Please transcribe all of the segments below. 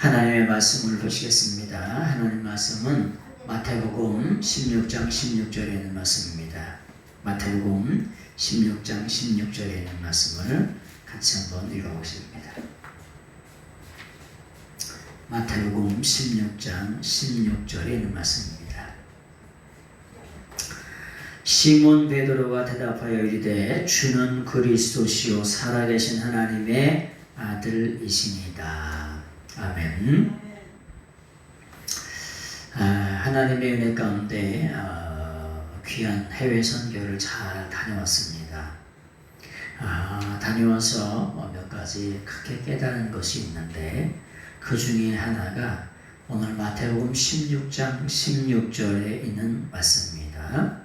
하나님의 말씀을 보시겠습니다. 하나님의 말씀은 마태복음 16장 16절에 있는 말씀입니다. 마태복음 16장 16절에 있는 말씀을 같이 한번 읽어보겠습니다. 마태복음 16장 16절에 있는 말씀입니다. 시몬 베드로가 대답하여 이르되 주는 그리스도시요 살아계신 하나님의 아들이시니이다. 아멘. 하나님의 은혜 가운데 귀한 해외 선교를 잘 다녀왔습니다. 다녀와서 몇 가지 크게 깨달은 것이 있는데 그 중에 하나가 오늘 마태복음 16장 16절에 있는 말씀입니다.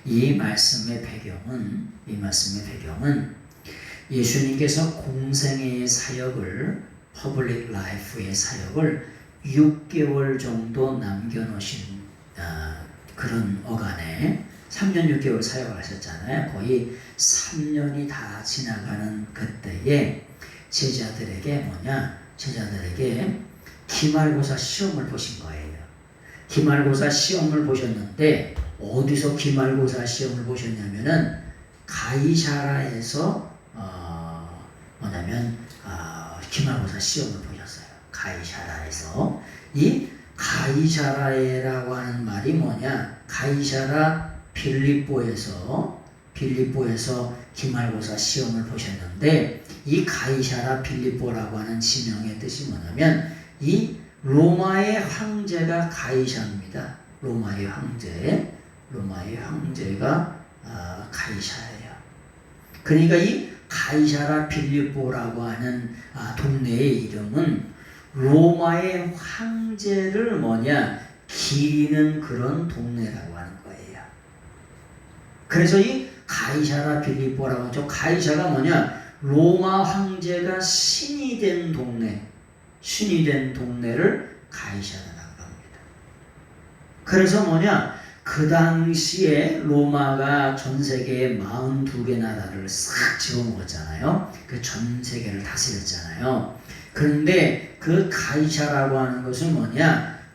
이 말씀의 배경은 예수님께서 공생애의 사역을 퍼블릭 라이프의 사역을 6개월 정도 남겨놓으신 그런 어간에 3년 6개월 사역을 하셨잖아요. 거의 3년이 다 지나가는 그때에 제자들에게 기말고사 시험을 보신 거예요. 기말고사 시험을 보셨는데 어디서 기말고사 시험을 보셨냐면은 가이사라에서 기말고사 시험을 보셨어요. 가이사라에서. 이 가이사라라고 하는 말이 뭐냐? 가이사라 빌립보에서 기말고사 시험을 보셨는데 이 가이사라 빌립보라고 하는 지명의 뜻이 뭐냐면 이 로마의 황제가 가이사입니다. 로마의 황제가 가이사예요. 그러니까 이 가이사라 빌립보라고 하는 동네의 이름은 로마의 황제를 기리는 그런 동네라고 하는 거예요. 그래서 이 가이사라 빌립보라고 하죠. 가이사가 로마 황제가 신이 된 동네를 가이사라라고 합니다. 그래서 그 당시에 로마가 전 세계에 42개 나라를 싹 집어먹었잖아요. 그 전 세계를 다스렸잖아요. 그런데 그 가이사라고 하는 것은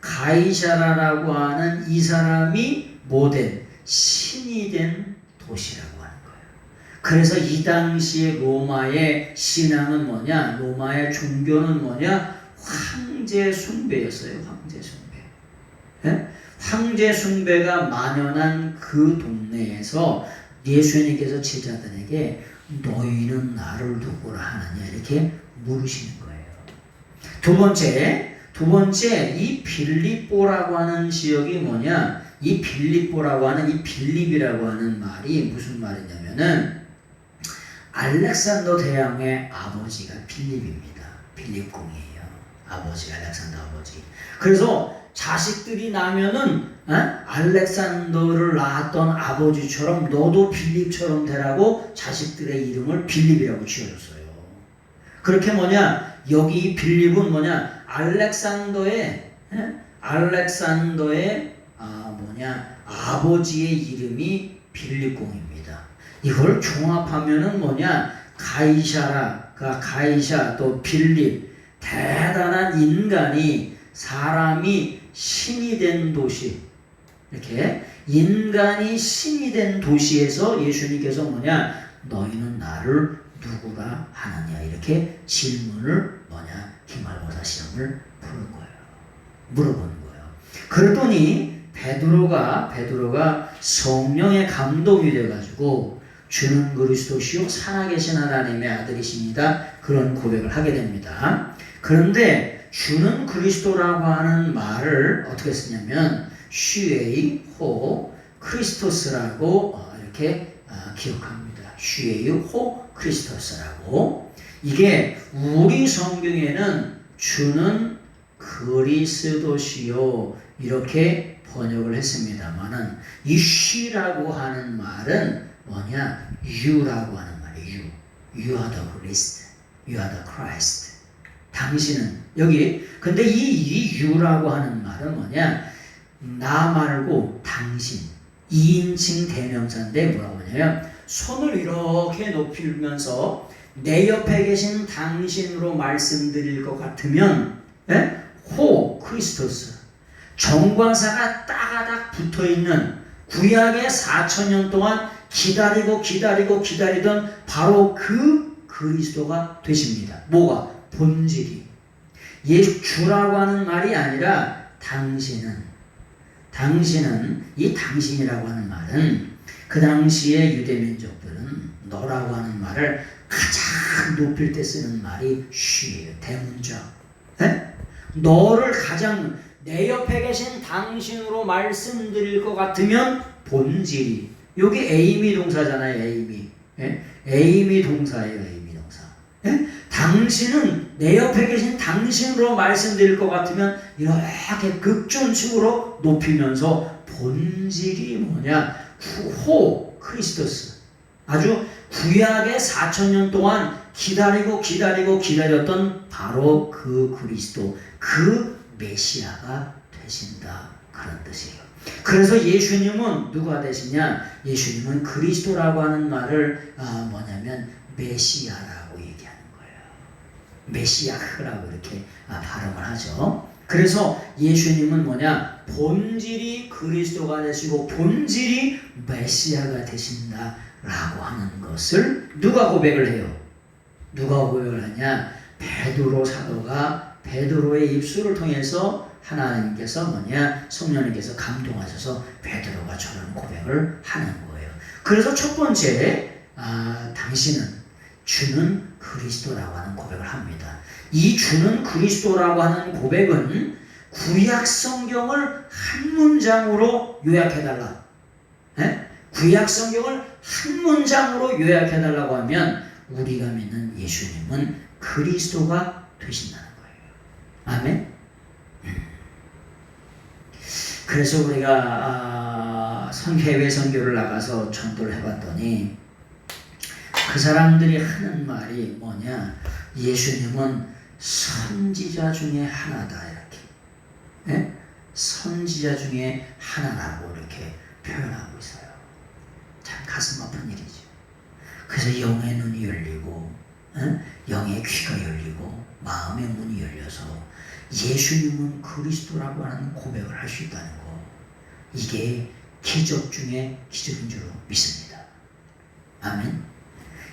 가이사라라고 하는 이 사람이 신이 된 도시라고 하는 거예요. 그래서 이 당시에 로마의 신앙은 로마의 종교는 황제 숭배였어요. 황제 숭배. 네? 황제 숭배가 만연한 그 동네에서 예수님께서 제자들에게 너희는 나를 누구라 하느냐 이렇게 물으시는 거예요. 두 번째 이 빌립보라고 하는 지역이 이 빌립보라고 하는 이 빌립이라고 하는 말이 무슨 말이냐면은 알렉산더 대왕의 아버지가 빌립입니다. 빌립공이에요. 아버지 알렉산더 아버지. 그래서 자식들이 나면은 알렉산더를 낳았던 아버지처럼 너도 빌립처럼 되라고 자식들의 이름을 빌립이라고 지어줬어요. 그렇게 여기 빌립은 알렉산더의 아버지의 이름이 빌립공입니다. 이걸 종합하면은 가이사 또 빌립 대단한 인간이 사람이 신이 된 도시 이렇게 인간이 신이 된 도시에서 예수님께서 너희는 나를 누구라 하느냐 이렇게 질문을 기말고사 시험을 물어보는 거예요. 그랬더니 베드로가 성령의 감동이 돼가지고 주는 그리스도시요 살아계신 하나님의 아들이십니다. 그런 고백을 하게 됩니다. 그런데 주는 그리스도라고 하는 말을 어떻게 쓰냐면 슈에이 호 크리스토스라고 이렇게 기억합니다. 슈에이 호 크리스토스라고. 이게 우리 성경에는 주는 그리스도시요 이렇게 번역을 했습니다만은 이 쉬라고 하는 말은 you라고 하는 말이에요. You are the Christ. You are the Christ. 당신은 여기 근데 이 you라고 하는 말은 나 말고 당신 2인칭 대명사인데 뭐라고 하냐면 손을 이렇게 높이면서 내 옆에 계신 당신으로 말씀드릴 것 같으면 예? 호 크리스토스. 정관사가 따가닥 붙어있는 구약의 4,000년 동안 기다리던 바로 그 그리스도가 되십니다. 뭐가? 본질이. 예수 주라고 하는 말이 아니라 당신은 이 당신이라고 하는 말은 그 당시의 유대민족들은 너라고 하는 말을 가장 높일 때 쓰는 말이 she예요. 대문자. 에? 너를 가장 내 옆에 계신 당신으로 말씀드릴 것 같으면 본질이. 여기 에이미 동사잖아요. 에이미. 예? 에이미 동사예요. 에이미 동사. 예? 당신은 내 옆에 계신 당신으로 말씀드릴 것 같으면 이렇게 극존칭으로 높이면서 본질이 뭐냐? 호 크리스토스. 아주 구약의 4,000년 동안 기다렸던 바로 그 그리스도, 그 메시아가 되신다. 그런 뜻이에요. 그래서 예수님은 누가 되시냐? 예수님은 그리스도라고 하는 말을 뭐냐면 메시아라고 얘기하는 거예요. 메시아라고 이렇게 발음을 하죠. 그래서 예수님은 뭐냐? 본질이 그리스도가 되시고 본질이 메시아가 되신다라고 하는 것을 누가 고백을 해요? 누가 고백을 하냐? 베드로 사도가 베드로의 입술을 통해서 하나님께서 뭐냐? 성령님께서 감동하셔서 베드로가 저런 고백을 하는 거예요. 그래서 첫 번째, 당신은 주는 그리스도라고 하는 고백을 합니다. 이 주는 그리스도라고 하는 고백은 구약 성경을 한 문장으로 요약해달라. 구약 성경을 한 문장으로 요약해달라고 하면 우리가 믿는 예수님은 그리스도가 되신다는 거예요. 아멘? 그래서 우리가 해외 선교를 나가서 전도를 해봤더니 그 사람들이 하는 말이 뭐냐? 예수님은 선지자 중에 하나다 이렇게. 예? 선지자 중에 하나라고 이렇게 표현하고 있어요. 참 가슴 아픈 일이죠. 그래서 영의 눈이 열리고 영의 귀가 열리고 마음의 문이 열려서 예수님은 그리스도라고 하는 고백을 할 수 있다는 거. 이게 기적 중에 기적인 줄 믿습니다. 아멘.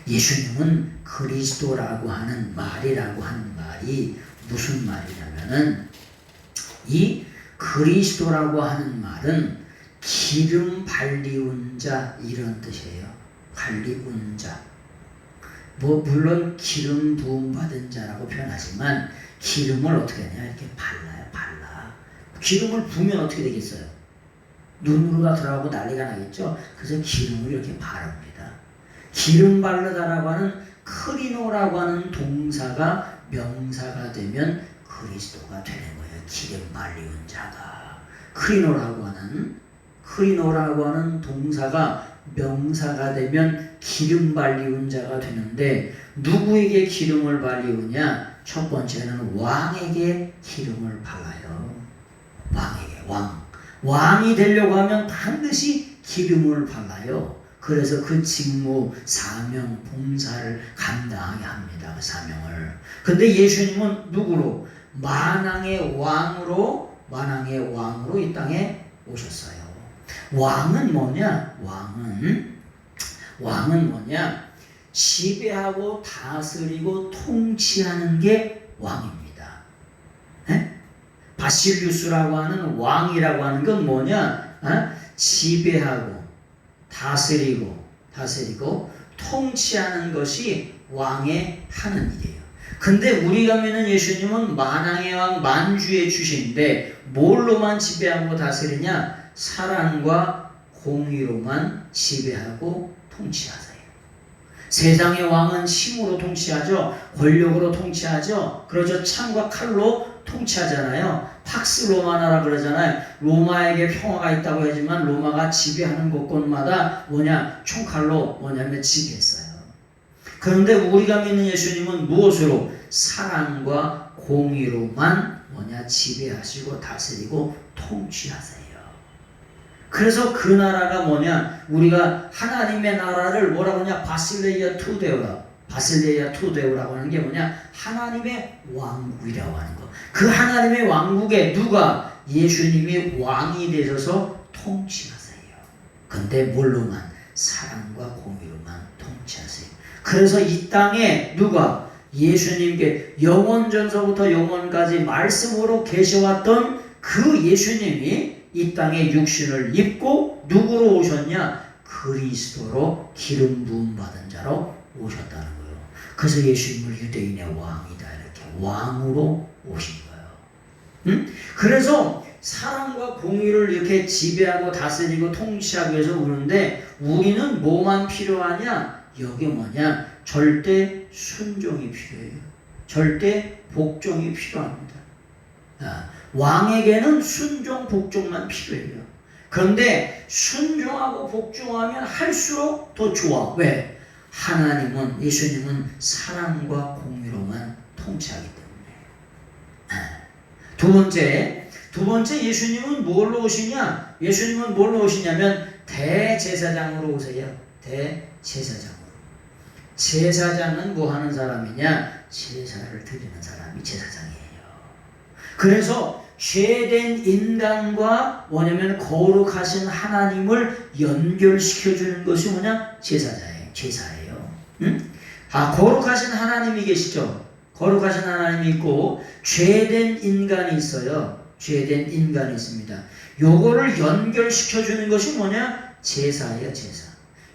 예수님은 그리스도라고 하는 말이라고 하는 말이 무슨 말이냐면은 이 그리스도라고 하는 말은 기름 발리운 자 이런 뜻이에요. 발리운 자. 물론 기름 부음 받은 자라고 표현하지만 기름을 어떻게 하냐? 이렇게 발라요. 발라. 기름을 부으면 어떻게 되겠어요? 눈으로 다 들어가고 난리가 나겠죠? 그래서 기름을 이렇게 바릅니다. 기름 바르다라고 하는 크리노라고 하는 동사가 명사가 되면 그리스도가 되는 거예요. 기름 발리운 자가. 크리노라고 하는 동사가 명사가 되면 기름 발리운 자가 되는데 누구에게 기름을 발리우냐? 첫 번째는 왕에게 기름을 발라요. 왕에게. 왕이 되려고 하면 반드시 기름을 발라요. 그래서 그 직무, 사명, 봉사를 감당하게 합니다. 그 사명을. 근데 예수님은 누구로? 만왕의 왕으로 이 땅에 오셨어요. 왕은 뭐냐? 왕은 뭐냐? 지배하고 다스리고 통치하는 게 왕입니다. 바실리우스라고 하는 왕이라고 하는 건 뭐냐? 지배하고 다스리고 통치하는 것이 왕의 하는 일이에요. 근데 우리가 믿는 예수님은 만왕의 왕 만주의 주신데 뭘로만 지배하고 다스리냐? 사랑과 공의로만 지배하고 통치하세요. 세상의 왕은 힘으로 통치하죠. 권력으로 통치하죠. 그러죠. 창과 칼로 통치하잖아요. 팍스 로마나라 그러잖아요. 로마에게 평화가 있다고 하지만 로마가 지배하는 곳곳마다 총칼로 지배했어요. 그런데 우리가 믿는 예수님은 무엇으로? 사랑과 공의로만 지배하시고 다스리고 통치하세요. 그래서 그 나라가 우리가 하나님의 나라를 뭐라고 하냐? 바실레이아 투데오라. 바실레이아 투데오라고 하는 게 뭐냐? 하나님의 왕국이라고 하는 거. 그 하나님의 왕국에 누가? 예수님이 왕이 되셔서 통치하세요. 근데 뭘로만? 사랑과 공의로만 통치하세요. 그래서 이 땅에 누가? 예수님께 영원전서부터 영원까지 말씀으로 계셔왔던 그 예수님이 이 땅에 육신을 입고 누구로 오셨냐? 그리스도로 기름 부음 받은 자로 오셨다는 거예요. 그래서 예수님을 유대인의 왕이다 이렇게 왕으로 오신 거예요. 응? 그래서 사랑과 공의를 이렇게 지배하고 다스리고 통치하기 위해서 오는데 우리는 뭐만 필요하냐? 여기 뭐냐? 절대 순종이 필요해요. 절대 복종이 필요합니다. 왕에게는 순종, 복종만 필요해요. 그런데 순종하고 복종하면 할수록 더 좋아. 왜? 하나님은, 예수님은 사랑과 공의로만 통치하기 때문에. 두 번째 예수님은 뭘로 오시냐? 예수님은 뭘로 오시냐면 대제사장으로 오세요. 대제사장으로. 제사장은 뭐 하는 사람이냐? 제사를 드리는 사람이 제사장이에요. 그래서 죄된 인간과 뭐냐면 거룩하신 하나님을 연결시켜주는 것이 뭐냐? 제사예요. 응? 거룩하신 하나님이 계시죠? 거룩하신 하나님이 있고 죄된 인간이 있어요. 죄된 인간이 있습니다. 요거를 연결시켜주는 것이 뭐냐? 제사예요, 제사.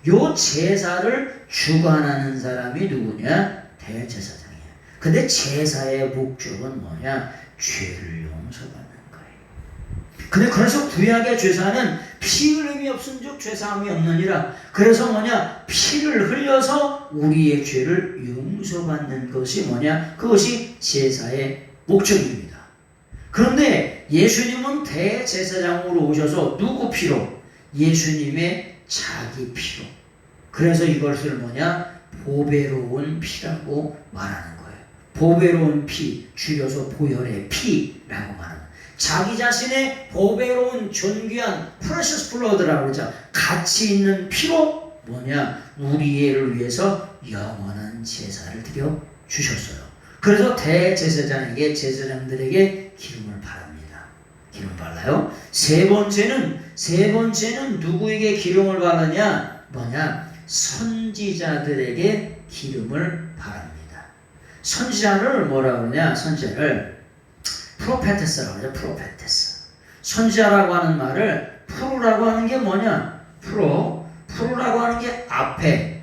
요 제사를 주관하는 사람이 누구냐? 대제사장이에요. 근데 제사의 목적은 뭐냐? 죄를 용서받는 거예요. 근데 그래서 구약의 제사는 피 흘림이 없은즉 죄사함이 없느니라. 그래서 뭐냐? 피를 흘려서 우리의 죄를 용서받는 것이 뭐냐? 그것이 제사의 목적입니다. 그런데 예수님은 대제사장으로 오셔서 누구 피로? 예수님의 자기 피로. 그래서 이것을 뭐냐? 보배로운 피라고 말하는 거예요. 보배로운 피, 줄여서 보혈의 피라고 말합니다. 자기 자신의 보배로운 존귀한 precious blood라고 그러죠. 가치 있는 피로 뭐냐? 우리를 위해서 영원한 제사를 드려 주셨어요. 그래서 대제사장에게, 제사장들에게 기름을 바릅니다. 기름 발라요. 세 번째는 누구에게 기름을 바르냐? 뭐냐? 선지자들에게 기름을 바랍니다. 선지자를 뭐라 그러냐? 선지자를 프로페테스라고 하죠. 프로페테스. 선지자라고 하는 말을 프로라고 하는 게 뭐냐? 프로라고 하는 게 앞에,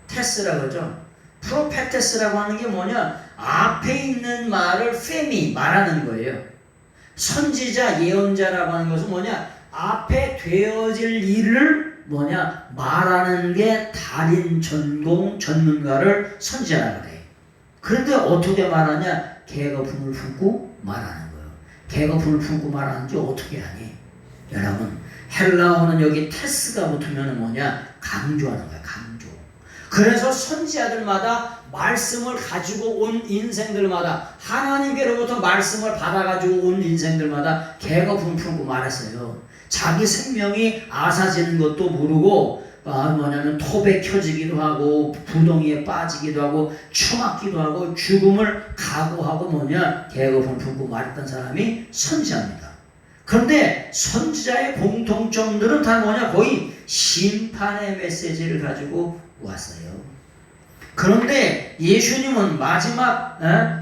테스라고 하죠. 프로페테스라고 하는 게 뭐냐? 앞에 있는 말을 말하는 거예요. 선지자, 예언자라고 하는 것은 뭐냐? 앞에 되어질 일을 뭐냐? 말하는 게 달인, 전문가를 선지자라고 그래요. 그런데 어떻게 말하냐? 계거품을 품고 말하는 거예요. 계거품을 품고 말하는지 어떻게 하니? 여러분, 헬라어는 여기 테스가 붙으면 뭐냐? 강조하는 거야, 강조. 그래서 선지자들마다 말씀을 가지고 온 인생들마다 하나님께로부터 말씀을 받아가지고 온 인생들마다 계거품 품고 말했어요. 자기 생명이 아사지는 것도 모르고 뭐냐면 톱에 켜지기도 하고 부동이에 빠지기도 하고 처맞기도 하고 죽음을 각오하고 뭐냐 계급을 품고 말했던 사람이 선지자입니다. 그런데 선지자의 공통점들은 다 뭐냐? 거의 심판의 메시지를 가지고 왔어요. 그런데 예수님은 마지막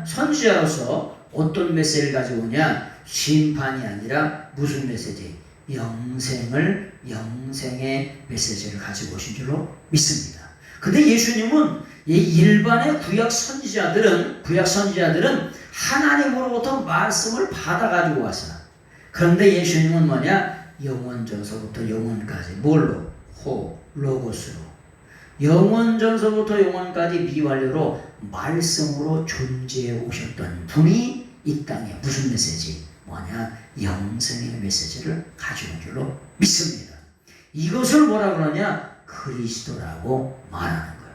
선지자로서 어떤 메시지를 가지고 오냐? 심판이 아니라 무슨 메시지? 영생의 메시지를 가지고 오신 줄로 믿습니다. 근데 예수님은 일반의 구약 선지자들은 하나님으로부터 말씀을 받아가지고 왔어요. 그런데 예수님은 뭐냐? 영원전서부터 영원까지 뭘로? 로고스로. 영원전서부터 영원까지 미완료로 말씀으로 존재해 오셨던 분이 이 땅에 무슨 메시지? 뭐냐? 영생의 메시지를 가지고 온 줄로 믿습니다. 이것을 뭐라 그러냐? 그리스도라고 말하는 거예요.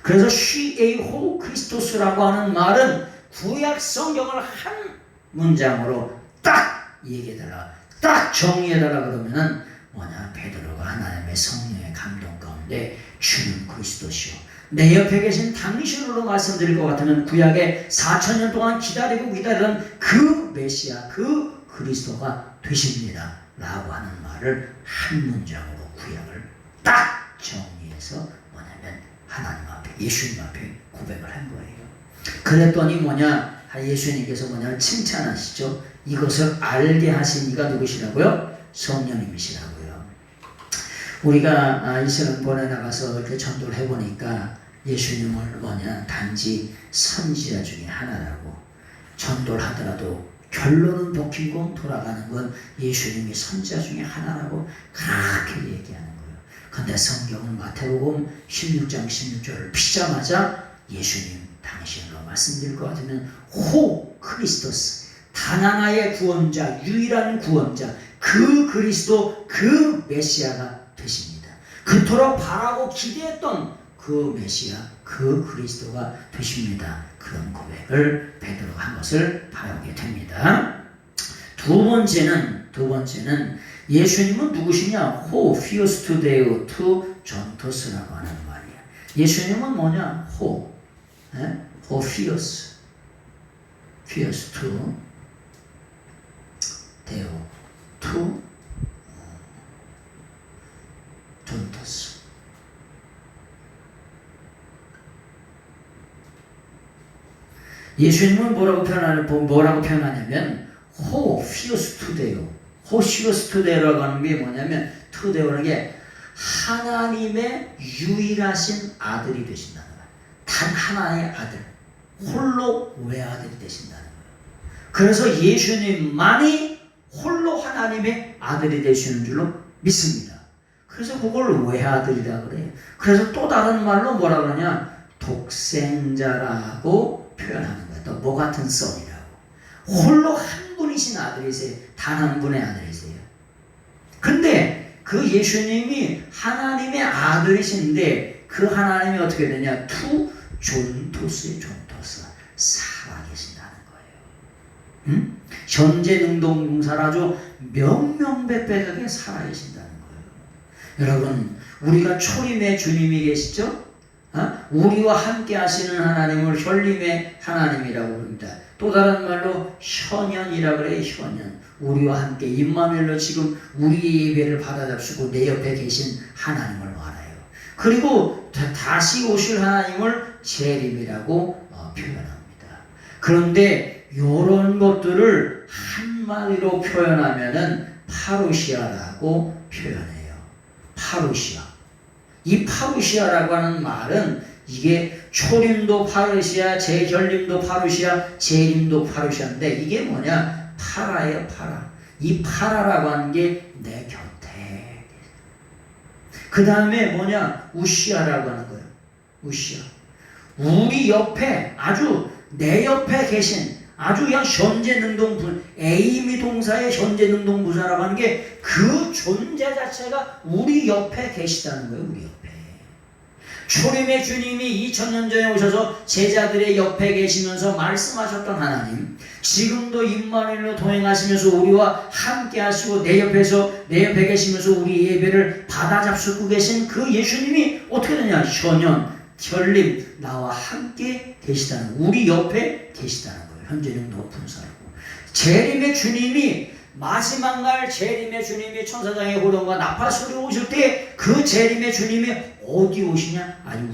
그래서 쉬에이호 크리스토스라고 하는 말은 구약 성경을 한 문장으로 딱 얘기해달라, 딱 정리해달라 그러면은 뭐냐? 베드로가 하나님의 성령의 감동 가운데 네, 주는 그리스도시요. 내 옆에 계신 당신으로 말씀드릴 것 같으면 구약에 4,000년 동안 기다리던 그 메시아, 그 그리스도가 되십니다. 라고 하는 말을 한 문장으로 구약을 딱 정리해서 뭐냐면 하나님 앞에, 예수님 앞에 고백을 한 거예요. 그랬더니 뭐냐, 예수님께서 뭐냐면 칭찬하시죠. 이것을 알게 하신 이가 누구시라고요? 성령님이시라고요. 우리가 이스라엘 보내나가서 이렇게 전도를 해보니까 예수님을 뭐냐, 단지 선지자 중에 하나라고. 전도를 하더라도 결론은 복히고 돌아가는 건 예수님이 선지자 중에 하나라고 그렇게 얘기하는 거예요. 근데 성경은 마태복음 16장 16절을 피자마자 예수님 당신으로 말씀드릴 것 같으면 호 크리스토스, 단 하나의 구원자, 유일한 구원자, 그 그리스도, 그 메시아가 되십니다. 그토록 바라고 기대했던 그 메시아, 그 그리스도가 되십니다. 그런 고백을 베드로가 한 것을 바라보게 됩니다. 두 번째는 예수님은 누구시냐? 호 피오스 데오 투 전토스라고 하는 말이야. 예수님은 뭐냐? 호 피오스 투 데오 투 전토스. 예수님은 뭐라고 표현하냐면 호 피오스 투데오. 호 피오스 투데오라고 하는 게 뭐냐면, 투데오라는 게 하나님의 유일하신 아들이 되신다는 거예요. 단 하나의 아들, 홀로 외아들이 되신다는 거예요. 그래서 예수님만이 홀로 하나님의 아들이 되시는 줄로 믿습니다. 그래서 그걸 외아들이라 그래요. 그래서 또 다른 말로 뭐라 그러냐, 독생자라고 표현하는 거예요. 또 뭐 같은 썸이라고. 홀로 한 분이신 아들이세요. 단 한 분의 아들이세요. 근데 그 예수님이 하나님의 아들이신데 그 하나님이 어떻게 되냐, 투 존토스의 존토스, 살아계신다는 거예요. 현재능동봉사를 아주 명명백백하게 살아계신다는 거예요. 여러분, 우리가 초림의 주님이 계시죠? 우리와 함께 하시는 하나님을 현림의 하나님이라고 부릅니다. 또 다른 말로 현현이라고 그래요. 현현. 우리와 함께 임마누엘로 지금 우리의 예배를 받아잡수고 내 옆에 계신 하나님을 말해요. 그리고 다시 오실 하나님을 재림이라고 표현합니다. 그런데 이런 것들을 한마디로 표현하면은 파루시아라고 표현해요. 파루시아. 이 파루시아라고 하는 말은 이게 초림도 파루시아, 재결림도 파루시아, 재림도 파루시아인데 이게 뭐냐? 파라예요, 파라. 이 파라라고 하는 게 내 곁에. 그 다음에 뭐냐? 우시아라고 하는 거예요. 우시아. 우리 옆에, 아주 내 옆에 계신, 아주 그냥 현재능동분, 에이미 동사의 현재능동부사라고 하는 게 그 존재 자체가 우리 옆에 계시다는 거예요. 우리 옆에. 초림의 주님이 2000년 전에 오셔서 제자들의 옆에 계시면서 말씀하셨던 하나님, 지금도 임마누엘로 동행하시면서 우리와 함께 하시고 내 옆에 계시면서 우리 예배를 받아잡수고 계신 그 예수님이 어떻게 되냐? 현현, 결림, 나와 함께 계시다는, 우리 옆에 계시다는 거예요. 현재는 높은 사람이고. 재림의 주님이, 마지막 날 재림의 주님이 천사장의 호령과 나팔 소리 오실 때 그 재림의 주님이 어디 오시냐? 아니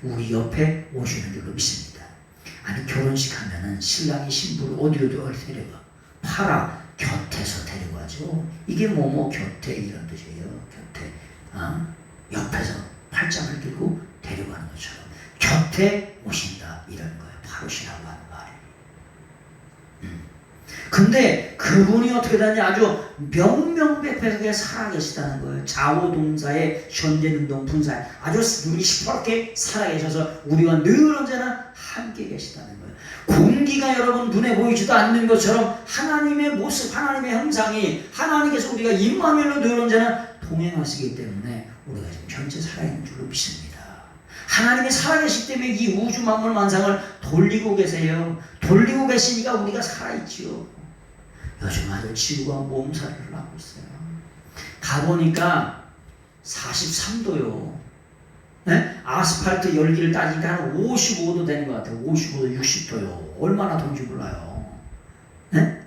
우리 옆에 오시는 줄로 믿습니다. 아니 결혼식 하면은 신랑이 신부를 어디로 데려가? 파라, 곁에서 데리고 가죠. 이게 뭐뭐 곁에 이런 뜻이에요. 곁에. 옆에서 팔짱을 들고 데려가는 것처럼 곁에 오신다 이런 거예요. 파루시라고 하는 말이에요. 근데 그분이 어떻게 되냐? 아주 명명백백하게 살아계시다는 거예요. 좌우동사의 현재능동 분사에 아주 눈이 시퍼렇게 살아계셔서 우리와 늘 언제나 함께 계시다는 거예요. 공기가 여러분 눈에 보이지도 않는 것처럼 하나님의 모습, 하나님의 형상이, 하나님께서 우리가 임마누엘로 늘 언제나 동행하시기 때문에 우리가 지금 현재 살아있는 줄로 믿습니다. 하나님이 살아계시기 때문에 이 우주 만물 만상을 돌리고 계세요. 돌리고 계시니까 우리가 살아있지요. 요즘 아주 지구가 몸살을 하고 있어요. 가보니까 43도요. 네? 아스팔트 열기를 따지니까 한 55도 되는 것 같아요. 55도, 60도요. 얼마나 더운지 몰라요. 네?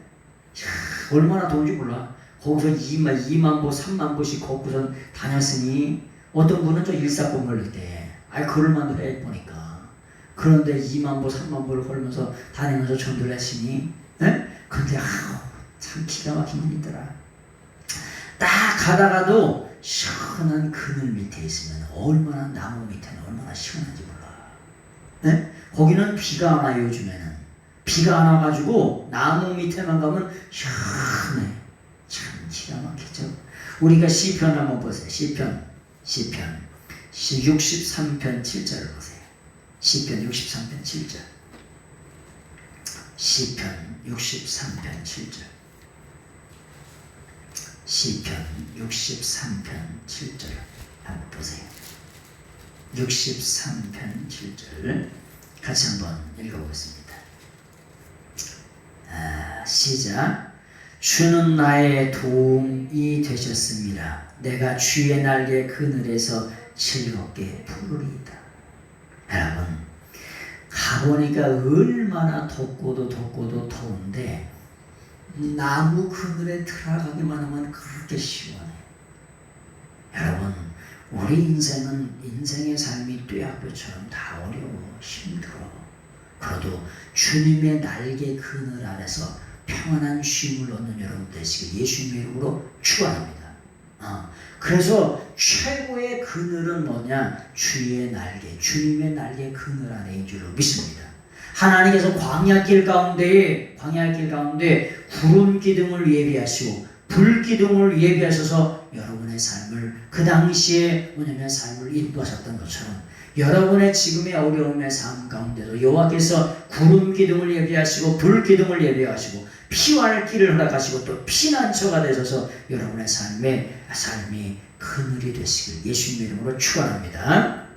얼마나 더운지 몰라. 거기서 2만 보, 3만 보씩 걷고선 다녔으니 어떤 분은 저 일사병을 때, 걸을만도 해 보니까. 그런데 2만 보, 3만 보를 걸으면서 다니면서 전도를 했으니, 네? 근데 참 기가 막힌 일이더라. 딱 가다가도 시원한 그늘 밑에 있으면 얼마나 나무 밑에는 얼마나 시원한지 몰라. 네? 거기는 비가 안 와요. 요즘에는 비가 안 와가지고 나무 밑에만 가면 시원해. 참 기가 막히죠. 우리가 시편 한번 보세요. 시편 63편 7절을 보세요. 시편 63편 7절. 시편 63편 7절. 시편 63편 7절 한번 보세요. 63편 7절 같이 한번 읽어보겠습니다. 시작. 주는 나의 도움이 되셨습니다. 내가 주의 날개 그늘에서 즐겁게 부르리이다. 여러분, 가보니까 얼마나 덥고도 더운데 나무 그늘에 들어가기만 하면 그렇게 시원해. 여러분, 우리 인생의 삶이 뙤약볕처럼 다 어려워, 힘들어. 그래도 주님의 날개 그늘 아래서 평안한 쉼을 얻는 여러분 되시길 예수님의 이름으로 축원합니다. 그래서 최고의 그늘은 뭐냐? 주의 날개, 주님의 날개 그늘 아래인 줄로 믿습니다. 하나님께서 광야길 가운데 구름 기둥을 예비하시고 불 기둥을 예비하셔서 여러분의 삶을 그 당시에 뭐냐면 삶을 인도하셨던 것처럼 여러분의 지금의 어려움의 삶 가운데도 여호와께서 구름 기둥을 예비하시고 불 기둥을 예비하시고 피할 길을 허락하시고 또 피난처가 되셔서 여러분의 삶이 그늘이 되시길 예수님의 이름으로 축원합니다.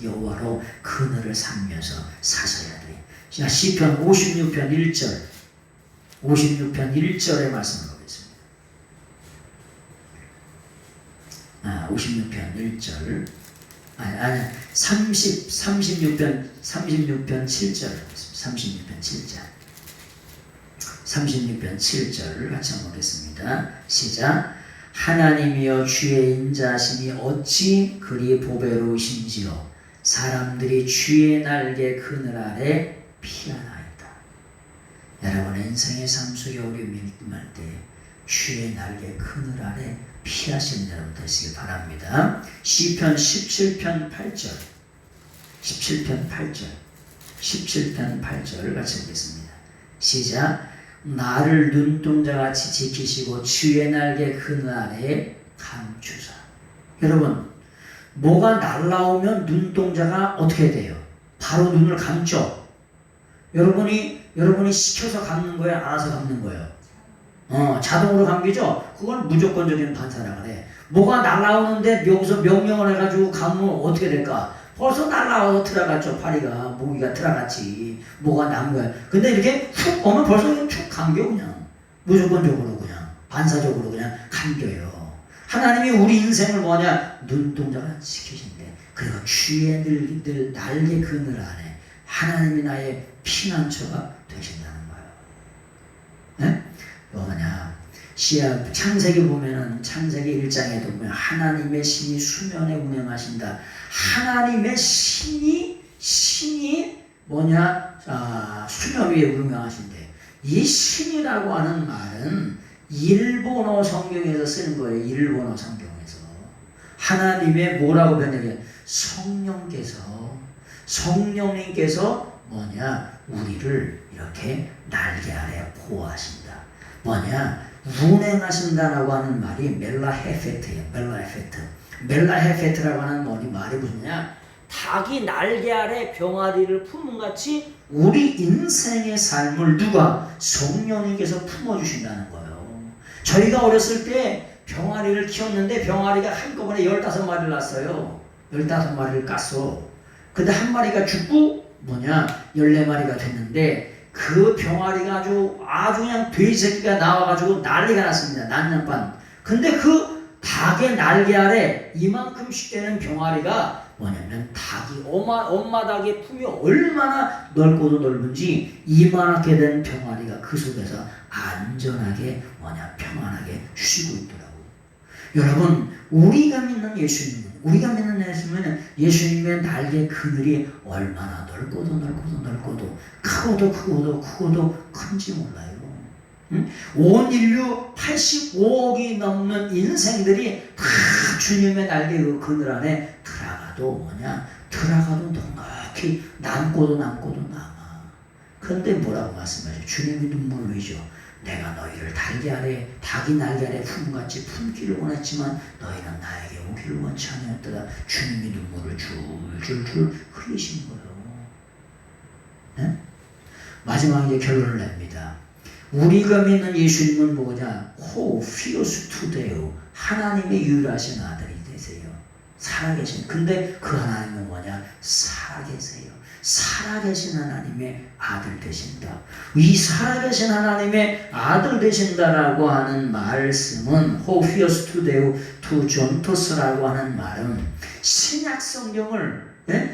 여호와로 그늘을 삼면서 사셔야 돼. 자, 시편 56편 1절의 말씀을 보겠습니다. 56편 1절. 36편 7절. 36편 7절을 같이 한번 보겠습니다. 시작. 하나님이여 주의 인자하심이 어찌 그리 보배로우신지요. 사람들이 주의 날개 그늘 아래 피하나이다. 여러분의 인생의 삶 속에 어려움이 임할 때 주의 날개 그늘 아래 피하시는 여러분 되시길 바랍니다. 시편 17편 8절. 17편 8절 같이 보겠습니다. 시작. 나를 눈동자같이 지키시고 주의 날개 그늘 아래 감추사. 여러분, 뭐가 날라오면 눈동자가 어떻게 돼요? 바로 눈을 감죠. 여러분이 시켜서 감는 거예요? 알아서 감는 거예요? 자동으로 감기죠? 그건 무조건적인 반사라 그래. 뭐가 날라오는데 여기서 명령을 해가지고 감으면 어떻게 될까? 벌써 날라와서 들어갔죠. 파리가, 모기가 들어갔지. 뭐가 난 거야. 근데 이렇게 훅 오면 벌써 쭉 감겨 그냥. 무조건적으로 그냥. 반사적으로 그냥 감겨요. 하나님이 우리 인생을 뭐냐? 눈동자가 지키신대. 그리고 주의 날개 그늘 안에 하나님이 나의 피난처가 되신다는 거예요. 네? 뭐냐? 창세기 보면은 창세기 1장에도 보면 하나님의 신이 수면에 운행하신다. 하나님의 신이 뭐냐? 수면 위에 운행하신대. 이 신이라고 하는 말은 일본어 성경에서 쓰는 거예요. 일본어 성경에서. 하나님의 뭐라고 변해요? 성령님께서 뭐냐? 우리를 이렇게 날개 아래 보호하신다. 뭐냐? 운행하신다라고 하는 말이 멜라헤페트예요. 멜라헤페트라고 하는 말이 무슨냐? 닭이 날개 아래 병아리를 품은 같이 우리 인생의 삶을 누가? 성령님께서 품어주신다는 거예요. 저희가 어렸을 때 병아리를 키웠는데 병아리가 한꺼번에 15마리를 낳았어요. 15마리를 깠어. 근데 한 마리가 죽고 14마리가 됐는데 그 병아리가 아주 그냥 돼지 새끼가 나와가지고 난리가 났습니다. 난장판. 근데 그 닭의 날개 아래 이만큼씩 되는 병아리가 뭐냐면 닭이 엄마 닭의 품이 얼마나 넓고도 넓은지 이만하게 된 병아리가 그 속에서 안전하게 평안하게 쉬고 있더라고요. 여러분, 우리가 믿는 예수님은 예수님의 날개 그늘이 얼마나 넓고도 크고도 큰지 몰라요. 온 인류 85억이 넘는 인생들이 다 주님의 날개 그 그늘 안에 들어가도 넉넉히 남고도 남아. 그런데 뭐라고 말씀하죠? 주님이 눈물 흘리죠. 내가 너희를 닭이 날개 아래 품같이 품기를 원했지만 너희는 나에게 오기를 원치 아니었도다. 주님이 눈물을 줄줄 흘리신 거예요. 네? 마지막에 결론을 냅니다. 우리가 믿는 예수님은 뭐냐? Who feels today? 하나님의 유일하신 아들이 되세요. 살아계신. 근데 그 하나님은 살아계세요. 살아계신 하나님의 아들 되신다. 이 살아계신 하나님의 아들 되신다라고 하는 말씀은 Who feels today to Jontos라고 하는 말은 신약 성경을 한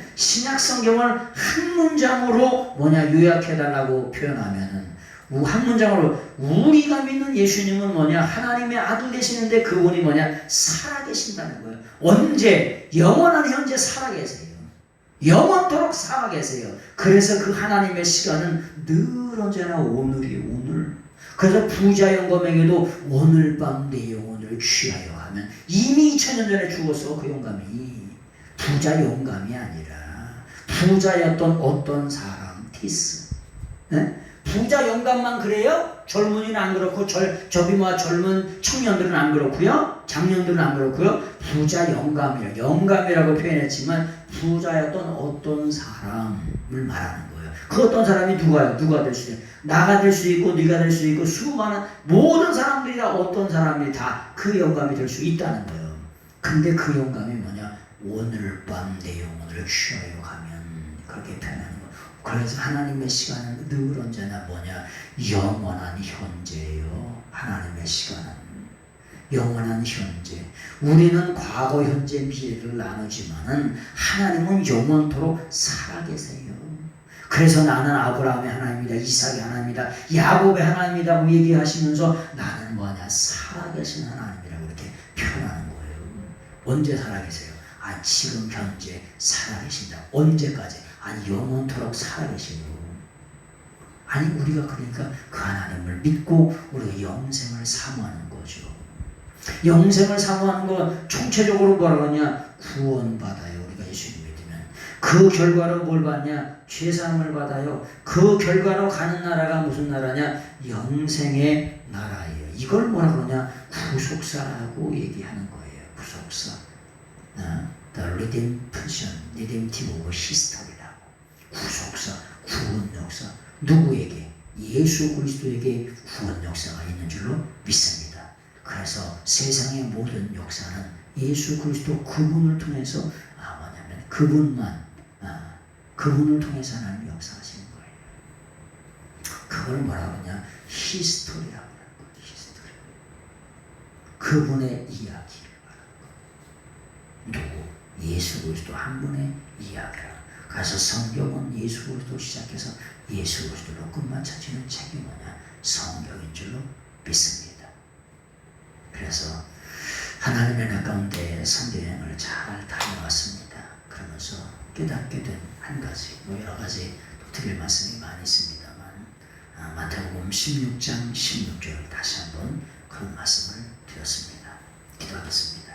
문장으로 요약해달라고 표현하면은 한 문장으로 우리가 믿는 예수님은 하나님의 아들 되시는데 그분이 살아계신다는 거예요. 언제? 영원한 현재 살아계세요. 영원토록 살아계세요. 그래서 그 하나님의 시간은 늘 언제나 오늘이에요. 오늘. 그래서 부자 영감에게도 오늘 밤 내 영혼을 취하여 하면 이미 2000년 전에 죽었어. 그 영감이. 부자 영감이 아니라 부자였던 어떤 사람 티스. 네? 부자 영감만 그래요? 젊은이는 안 그렇고 젊은 청년들은 안 그렇고요. 장년들은 안 그렇고요. 부자 영감이라고 표현했지만 부자였던 어떤 사람을 말하는 거예요. 그 어떤 사람이 누가 될 수 있어요? 나가 될 수 있고 네가 될 수 있고 수많은 모든 사람들이 다 어떤 사람이 다 그 영감이 될 수 있다는 거예요. 근데 그 영감이 오늘 밤 내 영혼을 취하여 가면 그렇게 표현하는 거예요. 그래서 하나님의 시간은 늘 언제나 영원한 현재예요. 하나님의 시간은 영원한 현재. 우리는 과거, 현재, 미래를 나누지만은 하나님은 영원토록 살아계세요. 그래서 나는 아브라함의 하나님이다, 이삭의 하나님이다, 야곱의 하나님이라고 얘기하시면서 나는 살아계신 하나님이라고 이렇게 표현하는 거예요. 언제 살아계세요? 지금 현재 살아계신다. 언제까지? 영원토록 살아계시고. 우리가 그러니까 그 하나님을 믿고 우리가 영생을 사모하는 거죠. 영생을 사모하는 거 총체적으로 뭐라고 하냐? 구원받아요. 우리가 예수님 믿으면. 그 결과로 뭘 받냐? 죄사함을 받아요. 그 결과로 가는 나라가 무슨 나라냐? 영생의 나라예요. 이걸 뭐라고 하냐? 구속사라고 얘기하는 거예요. 구속사. The redemptive history라고. 구속사, 구원 역사. 누구에게? 예수 그리스도에게 구원 역사가 있는 줄로 믿습니다. 그래서 세상의 모든 역사는 예수 그리스도 그분을 통해서 그분을 통해서 하나님 역사하시는 거예요. 그걸 뭐라고 하냐? 히스토리라고 하는 거예요. 히스토리. 그분의 이야기를 말하는 거예요. 누구? 예수 그리스도 한 분의 이야기라. 그래서 성경은 예수 그리스도 시작해서 예수 그리스도로 끝만 차지는 책이 성경인 줄로 믿습니다. 그래서 하나님의 나 가운데 선교여행을 잘 다녀왔습니다. 그러면서 깨닫게 된 한 가지, 여러 가지 드릴 말씀이 많이 있습니다만 마태복음 16장 16절 다시 한번 그런 말씀을 드렸습니다. 기도하겠습니다.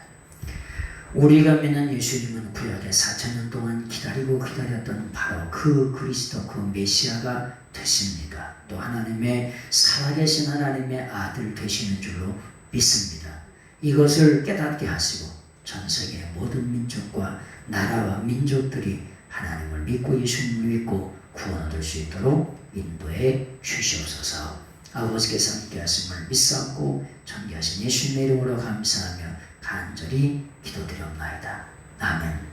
우리가 믿는 예수님은 구약에 4,000년 동안 기다렸던 바로 그 그리스도, 그 메시아가 되십니다. 또 하나님의 살아계신 하나님의 아들 되시는 줄로 믿습니다. 이것을 깨닫게 하시고 전 세계의 모든 민족과 나라와 민족들이 하나님을 믿고 예수님을 믿고 구원 얻을 수 있도록 인도해 주시옵소서. 아버지께서 함께 하심을 믿사옵고 전개하신 예수님의 이름으로 감사하며 간절히 기도드렸나이다. 아멘.